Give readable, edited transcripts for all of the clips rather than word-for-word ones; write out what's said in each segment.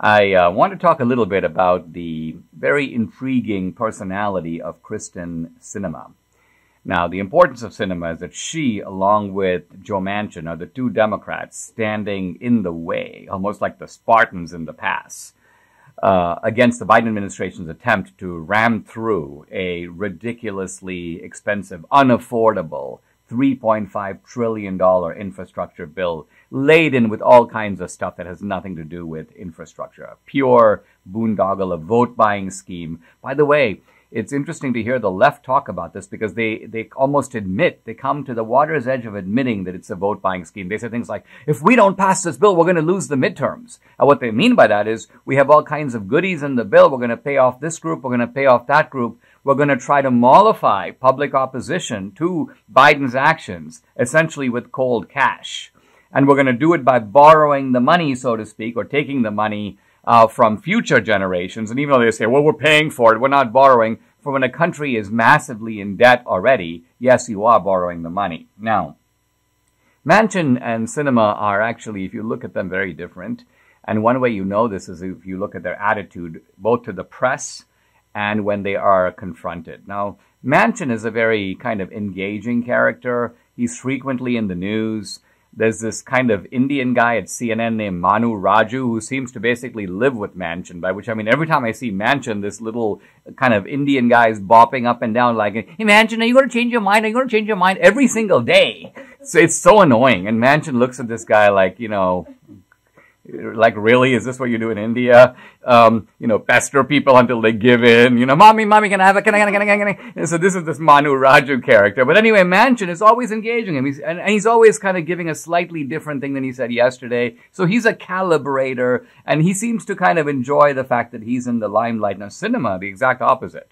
I want to talk a little bit about the very intriguing personality of Kyrsten Sinema. Now, the importance of Sinema is that she, along with Joe Manchin, are the two Democrats standing in the way, almost like the Spartans in the past, against the Biden administration's attempt to ram through a ridiculously expensive, unaffordable $3.5 trillion infrastructure bill laden with all kinds of stuff that has nothing to do with infrastructure. A pure boondoggle, a vote-buying scheme. By the way, it's interesting to hear the left talk about this because they almost admit, they come to the water's edge of admitting that it's a vote-buying scheme. They say things like, if we don't pass this bill, we're going to lose the midterms. And what they mean by that is we have all kinds of goodies in the bill. We're going to pay off this group. We're going to pay off that group. We're going to try to mollify public opposition to Biden's actions, essentially with cold cash. And we're going to do it by borrowing the money, so to speak, or taking the money from future generations. And even though they say, well, we're paying for it, we're not borrowing. For when a country is massively in debt already, yes, you are borrowing the money. Now, Manchin and Sinema are actually, if you look at them, very different. And one way you know this is if you look at their attitude, both to the press and when they are confronted. Now, Manchin is a very kind of engaging character. He's frequently in the news. There's this kind of Indian guy at CNN named Manu Raju who seems to basically live with Manchin, by which I mean every time I see Manchin, this little kind of Indian guy is bopping up and down like, hey Manchin, are you going to change your mind? Are you going to change your mind? Every single day. So it's so annoying. And Manchin looks at this guy like, you know, like, really? Is this what you do in India? You know, pester people until they give in. You know, mommy, can I have it? Can I? And so this is this Manu Raju character. But anyway, Manchin is always engaging him. And he's always kind of giving a slightly different thing than he said yesterday. So he's a calibrator, and he seems to kind of enjoy the fact that he's in the limelight. Now, Sinema, the exact opposite.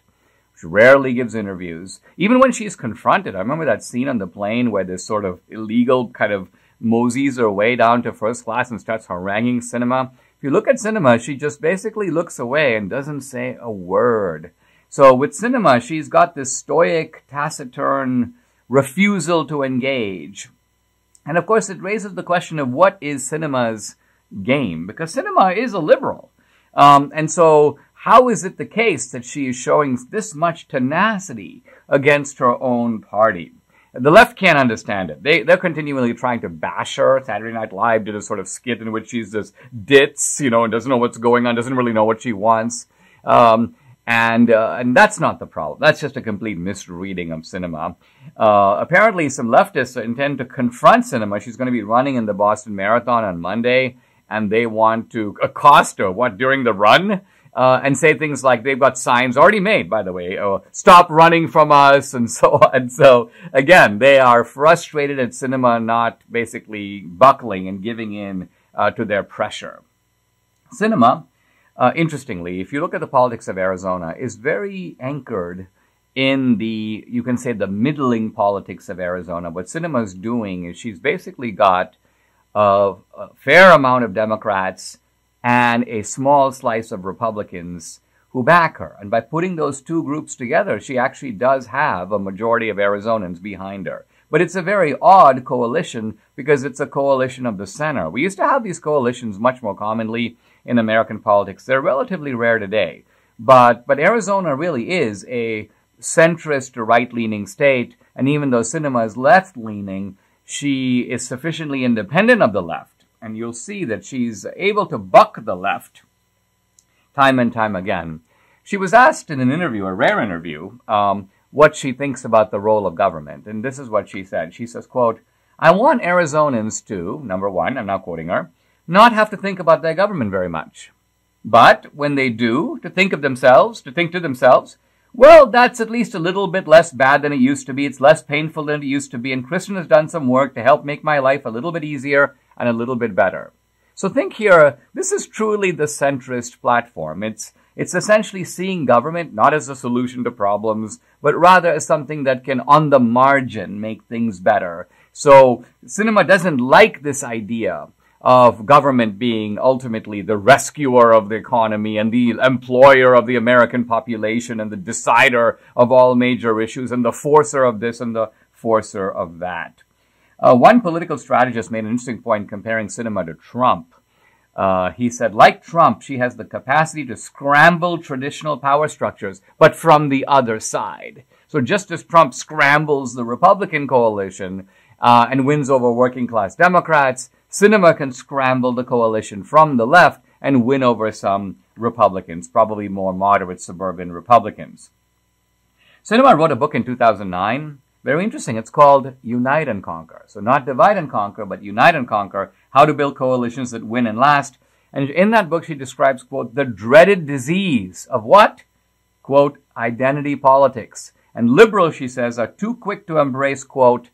She rarely gives interviews. Even when she's confronted, I remember that scene on the plane where this sort of illegal kind of moseys her way down to first class and starts haranguing Sinema. If you look at Sinema, she just basically looks away and doesn't say a word. So with Sinema, she's got this stoic, taciturn refusal to engage. And of course, it raises the question of what is Sinema's game? Because Sinema is a liberal. And so how is it the case that she is showing this much tenacity against her own party? The left can't understand it. They're continually trying to bash her. Saturday Night Live did a sort of skit in which she's this ditz, you know, and doesn't know what's going on, doesn't really know what she wants. And that's not the problem. That's just a complete misreading of Sinema. Apparently, some leftists intend to confront Sinema. She's going to be running in the Boston Marathon on Monday, and they want to accost her, during the run? And say things like they've got signs already made, by the way, stop running from us, and so on. So, again, they are frustrated at Sinema not basically buckling and giving in to their pressure. Sinema, interestingly, if you look at the politics of Arizona, is very anchored in the, you can say, the middling politics of Arizona. What Sinema's doing is she's basically got a fair amount of Democrats and a small slice of Republicans who back her. And by putting those two groups together, she actually does have a majority of Arizonans behind her. But it's a very odd coalition because it's a coalition of the center. We used to have these coalitions much more commonly in American politics. They're relatively rare today. But Arizona really is a centrist to right-leaning state. And even though Sinema is left-leaning, she is sufficiently independent of the left. And you'll see that she's able to buck the left time and time again. She was asked in an interview, a rare interview, what she thinks about the role of government. And this is what she said. She says, quote, I want Arizonans to, number one, I'm now quoting her, not have to think about their government very much. But when they do, to think to themselves, well, that's at least a little bit less bad than it used to be. It's less painful than it used to be. And Kyrsten has done some work to help make my life a little bit easier and a little bit better. So think here, this is truly the centrist platform. It's essentially seeing government not as a solution to problems, but rather as something that can, on the margin, make things better. So Sinema doesn't like this idea of government being ultimately the rescuer of the economy and the employer of the American population and the decider of all major issues and the forcer of this and the forcer of that. One political strategist made an interesting point comparing Sinema to Trump. He said, like Trump, she has the capacity to scramble traditional power structures, but from the other side. So just as Trump scrambles the Republican coalition and wins over working class Democrats, Sinema can scramble the coalition from the left and win over some Republicans, probably more moderate suburban Republicans. Sinema wrote a book in 2009, very interesting. It's called Unite and Conquer. So not divide and conquer, but unite and conquer, how to build coalitions that win and last. And in that book, she describes, quote, the dreaded disease of what? Quote, identity politics. And liberals, she says, are too quick to embrace, quote,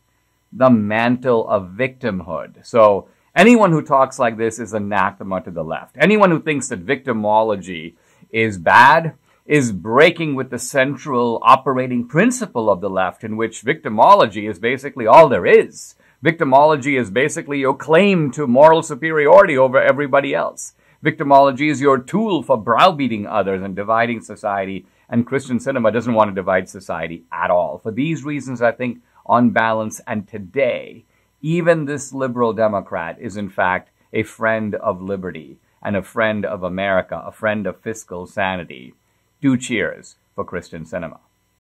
the mantle of victimhood. So anyone who talks like this is anathema to the left. Anyone who thinks that victimology is bad is breaking with the central operating principle of the left, in which victimology is basically all there is. Victimology is basically your claim to moral superiority over everybody else. Victimology is your tool for browbeating others and dividing society, and Kyrsten Sinema doesn't want to divide society at all. For these reasons, I think, on balance, and today, even this liberal Democrat is in fact a friend of liberty and a friend of America, a friend of fiscal sanity. Do cheers for Kyrsten Sinema.